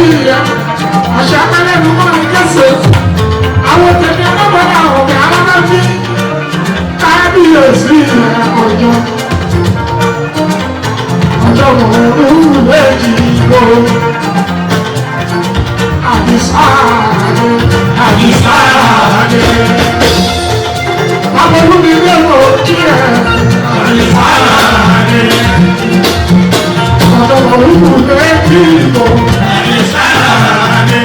ìyá àṣà akálẹ́nu mọ́ ní kẹsẹ̀ àwọn tẹ̀lé ọlọ́pàá ọ̀gá alábàbí kábíyèsí ọjọ́ mọ̀ọ́rùn méjì ló àbísáàdé abọ́lúmi lérò kí ẹ̀ àbísáàdé ọjọ́ mọ̀ọ́rùn méjì ló àbísáàdé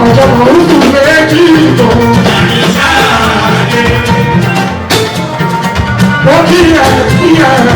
ọjọ́ mọ̀ọ́rùn méjì ló àbísáàdé ó kí ẹ̀ kí ẹ̀.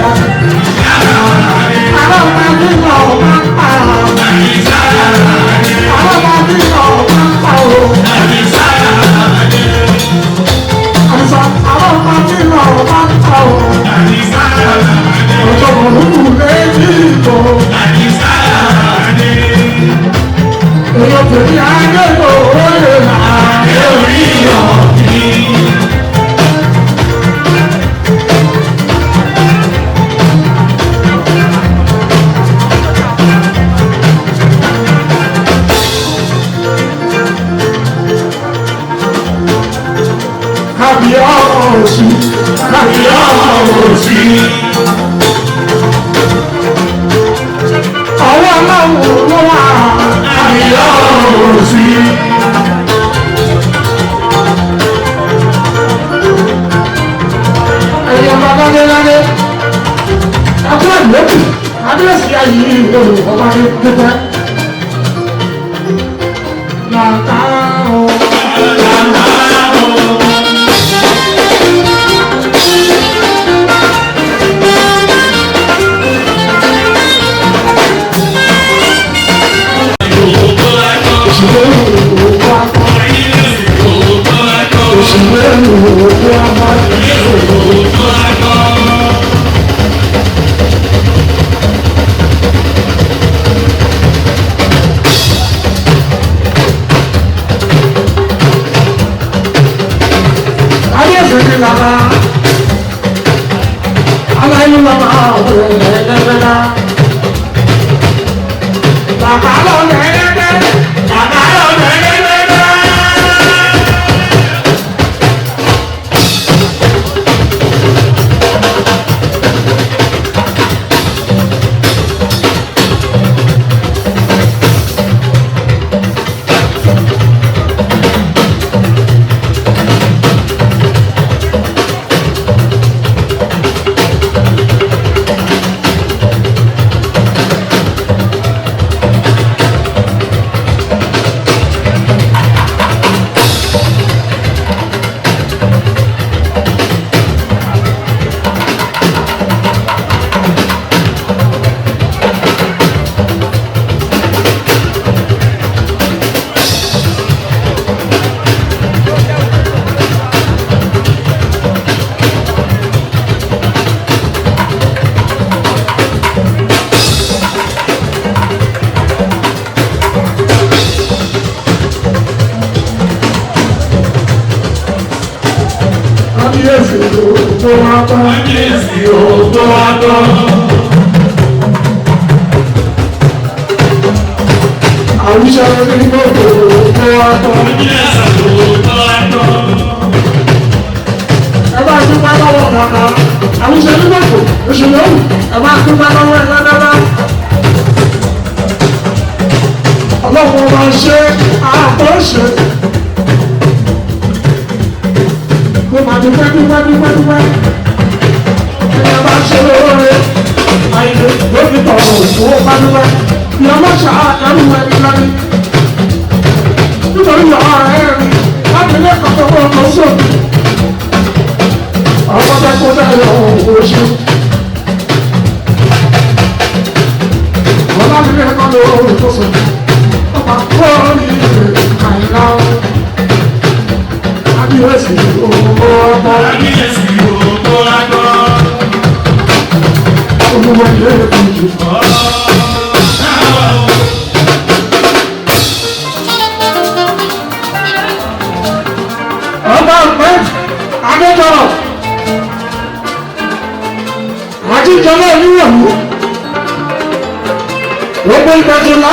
gbogbo ìgbàjọlá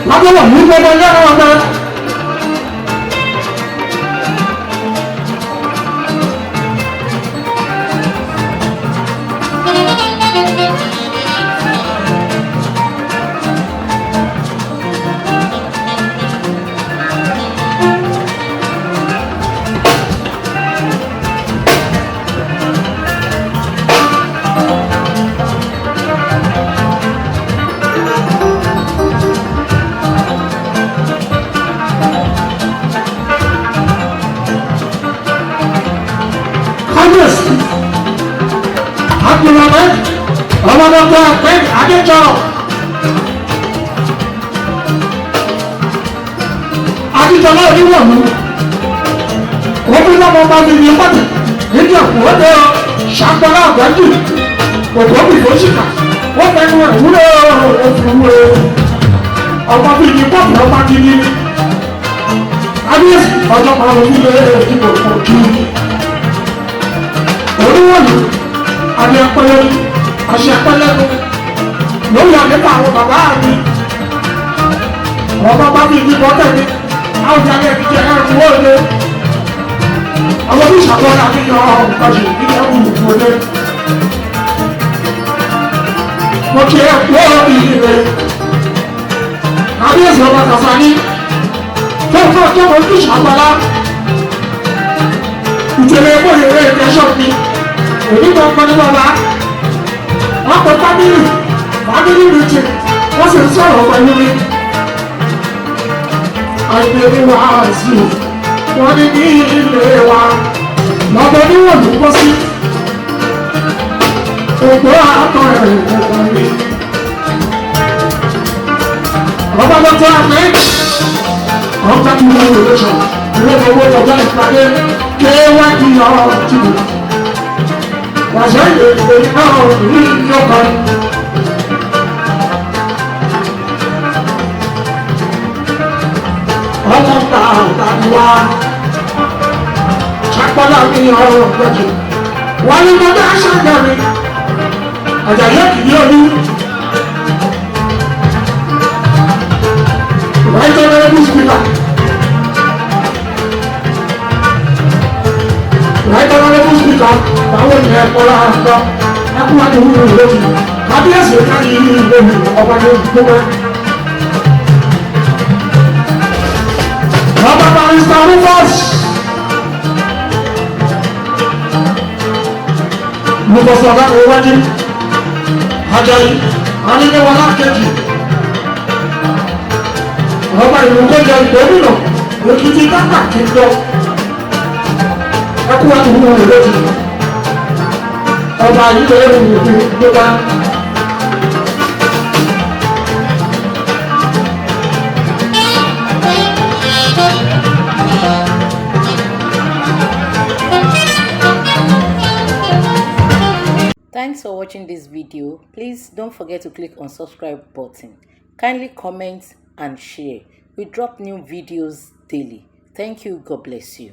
lábọ́wọ̀ ní gbogbo yára ọ̀dọ́. Abdulrahman ọmọdọ́gba pẹ̀lú adéjọ́ adéjọ́lá oníwọ̀nù obìnrin bá mi ní pàtó níjà kúrọ́dọ̀ ṣàgbọ́lá àgbájú ògbómi fòṣìkà wọ́n fẹ́ nu ẹ̀wúrẹ́ òfurufú ọmọ bíi ní pọ́ọ̀pù ọmọ gidi adéyẹsì ọjọ́ kan ló ní ilé ìdìbò òkú oníwọ̀nù àmì ẹ̀pẹ̀lẹ̀ àṣẹ ẹ̀pẹ̀lẹ̀ lórí àlékà àwọn bàbá mi ọmọ bá mi ní bọ́tẹ̀ mi àwọn ìyá mi jẹ́ ẹ̀rù wọlé àwọn bí ìṣàkóso àfihàn ọ̀gbọ̀nsì ìdílé wọlé mo kí ẹ pọ́ ìdílé àbí ẹ̀sìn ọba kàfání tó ń fọ́ tó ń bí ìṣàkóso ìtẹ̀lẹ̀ ẹ̀kọ́ ìrẹ́ ìtẹ́sọ̀ mi èyí tó ń pọn ní bàbá wọn kọ fámìlì méjì wọn sì ń sọ̀rọ̀ pẹ̀lú mi àìbèrè wa sí wọn ní ní ilé wa lọ́dọ̀ níwọ̀n ló kọ́ sí ògbó àtọ̀ ẹ̀rọ mi ọba lọ́tọ́ àpẹ́ ọba tí wọ́n lè lọ́sọ̀ ìwé owó ọjọ́ ìpàdé kéwàá ọ̀tún wàṣẹ ìrèlè náà ní ìjọba. ọmọ ta àtàlùwà ṣàpọ̀lá mi ọ̀rọ̀ gbẹ̀jù wọ́n ní mo bá ṣàgbẹ̀rẹ̀ àjàyè kìí olú. right honourable speaker right honourable speaker báwo ni ẹ kọ́ra àgbà ẹkún àti wúlò lójú kábíyèsí káyé ìlú ọba ní gbogbo ẹ. Bàbá Barrister Rufus Lùbọ̀sọ̀ ọ̀gá kò wájú Ajayi Aníléwọlá kejì ọba ìlú kọjá gómìnà Èkìtì kápá kìjọ ẹkún àti wúlò lójú ọba ilé ìlú gbogbo. Thanks for watching this video. Please don't forget to click on subscribe button. Kindly comment and share. We drop new videos daily. Thank you. God bless you.